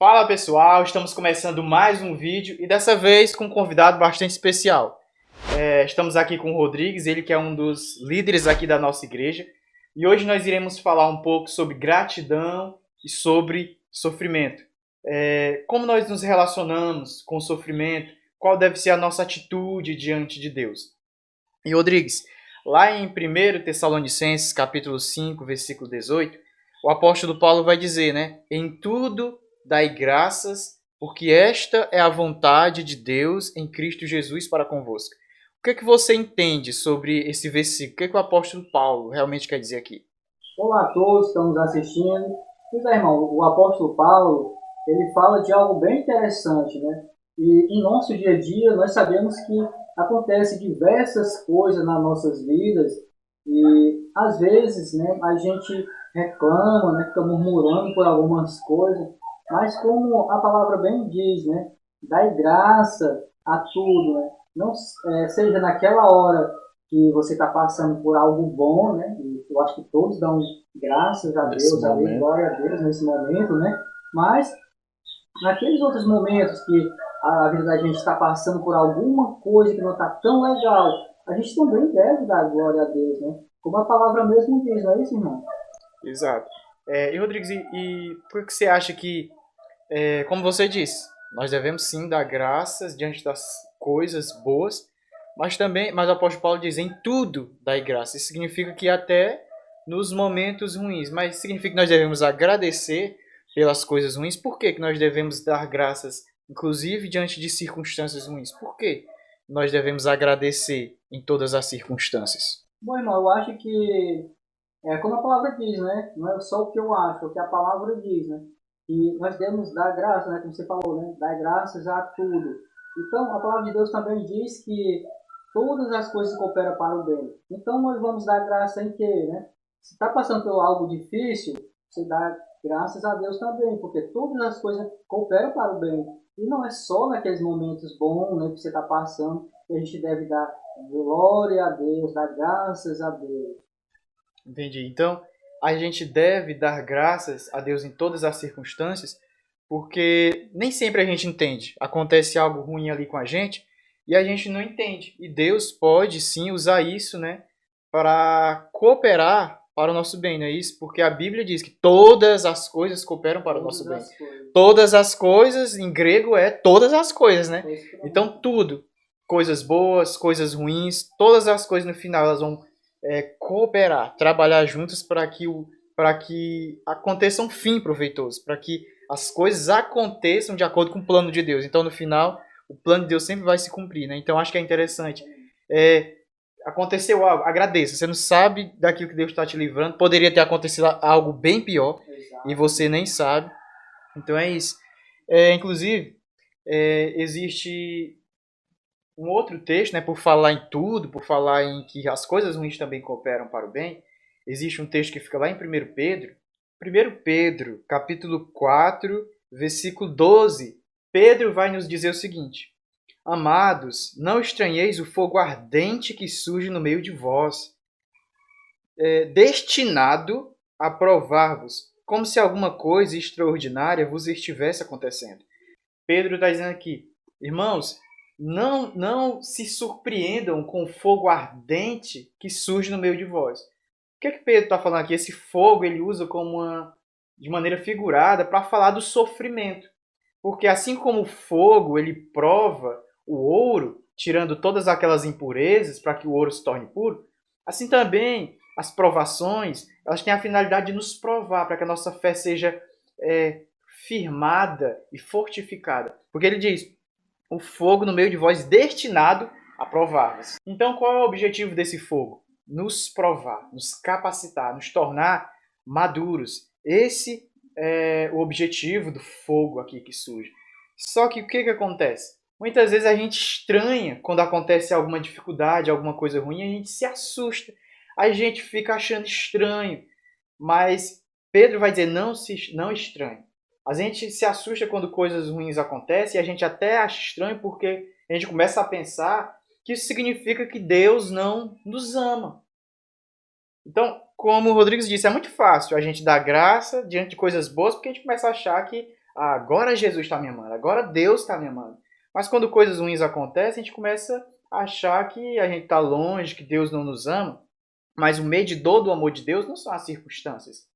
Fala pessoal, estamos começando mais um vídeo e dessa vez com um convidado bastante especial. Estamos aqui com o Rodrigues, ele que é um dos líderes aqui da nossa igreja, e hoje nós iremos falar um pouco sobre gratidão e sobre sofrimento. Como nós nos relacionamos com o sofrimento, qual deve ser a nossa atitude diante de Deus. E Rodrigues, lá em 1 Tessalonicenses capítulo 5, versículo 18, o apóstolo Paulo vai dizer, né? Em tudo dai graças, porque esta é a vontade de Deus em Cristo Jesus para convosco. O que é que você entende sobre esse versículo? O que é que o apóstolo Paulo realmente quer dizer aqui? Olá a todos que estão nos assistindo. Pois é, irmão, o apóstolo Paulo, ele fala de algo bem interessante, né? E em nosso dia a dia, nós sabemos que acontecem diversas coisas nas nossas vidas e, às vezes, né, a gente reclama, né, fica murmurando por algumas coisas, mas como a palavra bem diz, né, dai graça a tudo, né? Não seja naquela hora que você está passando por algo bom, né? E eu acho que todos dão graças a Nesse Deus, ali, momento. glória a Deus nesse momento, né? Mas naqueles outros momentos que a vida da gente está passando por alguma coisa que não está tão legal, a gente também deve dar glória a Deus, né? Como a palavra mesmo diz, não é isso, irmão? Exato. E Rodrigues, e por que você acha que, como você disse, nós devemos sim dar graças diante das coisas boas, mas o apóstolo Paulo diz, em tudo dai graça. Isso significa que até nos momentos ruins, mas significa que nós devemos agradecer pelas coisas ruins. Por que que nós devemos dar graças, inclusive diante de circunstâncias ruins? Por que nós devemos agradecer em todas as circunstâncias? Bom, irmão, eu acho que é como a palavra diz, né? Não é só o que eu acho, é o que a palavra diz, né? E nós devemos dar graça, né? Como você falou, né? Dar graças a tudo. Então, a palavra de Deus também diz que todas as coisas cooperam para o bem. Então, nós vamos dar graça em quê, né? Se está passando por algo difícil, você dá graças a Deus também, porque todas as coisas cooperam para o bem. E não é só naqueles momentos bons, né, que você está passando, que a gente deve dar glória a Deus, dar graças a Deus. Entendi. Então, a gente deve dar graças a Deus em todas as circunstâncias, porque nem sempre a gente entende. Acontece algo ruim ali com a gente e a gente não entende. E Deus pode sim usar isso, né, para cooperar para o nosso bem, não é isso? Porque a Bíblia diz que todas as coisas cooperam para o nosso Todas bem. as coisas. Todas as coisas, em grego, é todas as coisas, né? É isso que eu Então, tudo, coisas boas, coisas ruins, todas as coisas no final elas vão cooperar, trabalhar juntos para que aconteça um fim proveitoso, para que as coisas aconteçam de acordo com o plano de Deus. Então, no final, o plano de Deus sempre vai se cumprir, né? Então, acho que é interessante. É, Aconteceu algo, agradeça. Você não sabe daquilo que Deus está te livrando. Poderia ter acontecido algo bem pior e Exato. você nem sabe. Então, é isso. Inclusive, existe um outro texto, né, por falar em tudo, por falar em que as coisas ruins também cooperam para o bem, existe um texto que fica lá em 1 Pedro. 1 Pedro, capítulo 4, versículo 12. Pedro vai nos dizer o seguinte: Amados, não estranheis o fogo ardente que surge no meio de vós, destinado a provar-vos, como se alguma coisa extraordinária vos estivesse acontecendo. Pedro está dizendo aqui, irmãos, não se surpreendam com o fogo ardente que surge no meio de vós. O que é que Pedro está falando aqui? Esse fogo ele usa de maneira figurada para falar do sofrimento. Porque assim como o fogo ele prova o ouro, tirando todas aquelas impurezas para que o ouro se torne puro, assim também as provações elas têm a finalidade de nos provar para que a nossa fé seja é, firmada e fortificada. Porque ele diz, o fogo no meio de vós destinado a provar-vos. Então, qual é o objetivo desse fogo? Nos provar, nos capacitar, nos tornar maduros. Esse é o objetivo do fogo aqui que surge. Só que o que acontece? Muitas vezes a gente estranha quando acontece alguma dificuldade, alguma coisa ruim, a gente se assusta. A gente fica achando estranho. Mas Pedro vai dizer, não estranhe. A gente se assusta quando coisas ruins acontecem e a gente até acha estranho porque a gente começa a pensar que isso significa que Deus não nos ama. Então, como o Rodrigues disse, é muito fácil a gente dar graça diante de coisas boas porque a gente começa a achar que Ah, agora Jesus está me amando, agora Deus está me amando. Mas quando coisas ruins acontecem, a gente começa a achar que a gente está longe, que Deus não nos ama. Mas o medidor do amor de Deus não são as circunstâncias.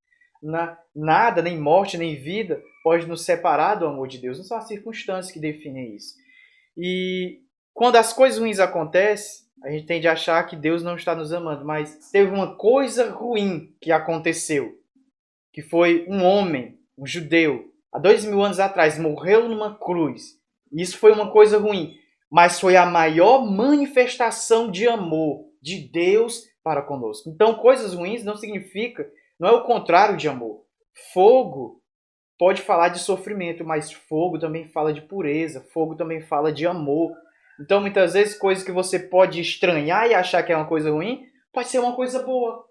Nada, nem morte, nem vida, pode nos separar do amor de Deus. Não são as circunstâncias que definem isso. E quando as coisas ruins acontecem, a gente tende a achar que Deus não está nos amando. Mas teve uma coisa ruim que aconteceu, que foi um homem, um judeu, há 2000 anos atrás, morreu numa cruz. Isso foi uma coisa ruim, mas foi a maior manifestação de amor de Deus para conosco. Então, coisas ruins não significa, não é o contrário de amor. Fogo pode falar de sofrimento, mas fogo também fala de pureza, fogo também fala de amor. Então, muitas vezes, coisas que você pode estranhar e achar que é uma coisa ruim, pode ser uma coisa boa.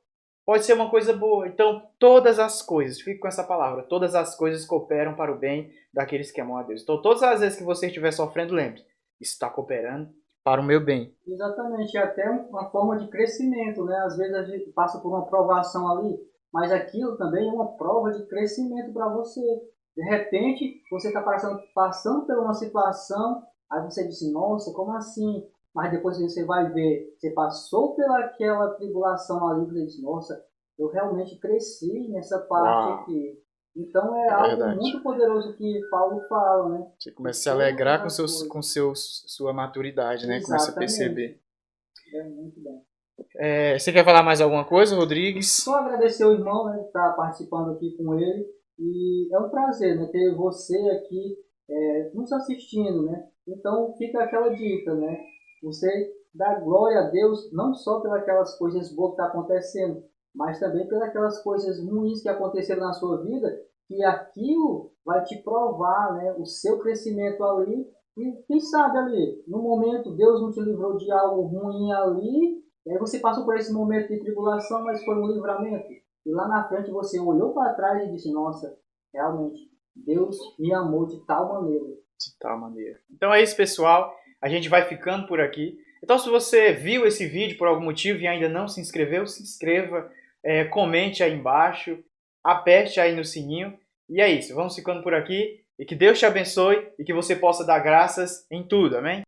Pode ser uma coisa boa. Então, todas as coisas, fique com essa palavra, todas as coisas cooperam para o bem daqueles que amam a Deus. Então, todas as vezes que você estiver sofrendo, lembre, isso está cooperando para o meu bem. Exatamente, é até uma forma de crescimento, né? Às vezes a gente passa por uma provação ali, mas aquilo também é uma prova de crescimento para você. De repente, você está passando por uma situação, aí você diz, nossa, como assim? Mas depois você vai ver, você passou pelaquela tribulação ali, você diz, nossa, eu realmente cresci nessa parte Uau, aqui. Então é é algo verdade. muito poderoso que Paulo fala, né? Você começa a se alegrar com sua maturidade, né? Começa a Exatamente. perceber. É muito bem. Você quer falar mais alguma coisa, Rodrigues? Só agradecer ao irmão, né, por estar participando aqui com ele. E é um prazer, né, ter você aqui nos assistindo, né? Então fica aquela dica, né? Você dá glória a Deus não só pelas coisas boas que estão acontecendo, mas também pelas coisas ruins que aconteceram na sua vida, que aquilo vai te provar, né, o seu crescimento ali. E quem sabe ali, no momento Deus não te livrou de algo ruim ali, e aí você passou por esse momento de tribulação, mas foi um livramento. E lá na frente você olhou para trás e disse, nossa, realmente, Deus me amou de tal maneira. De tal maneira. Então é isso, pessoal. A gente vai ficando por aqui. Então, se você viu esse vídeo por algum motivo e ainda não se inscreveu, se inscreva, comente aí embaixo, aperte aí no sininho. E é isso. Vamos ficando por aqui. E que Deus te abençoe e que você possa dar graças em tudo. Amém?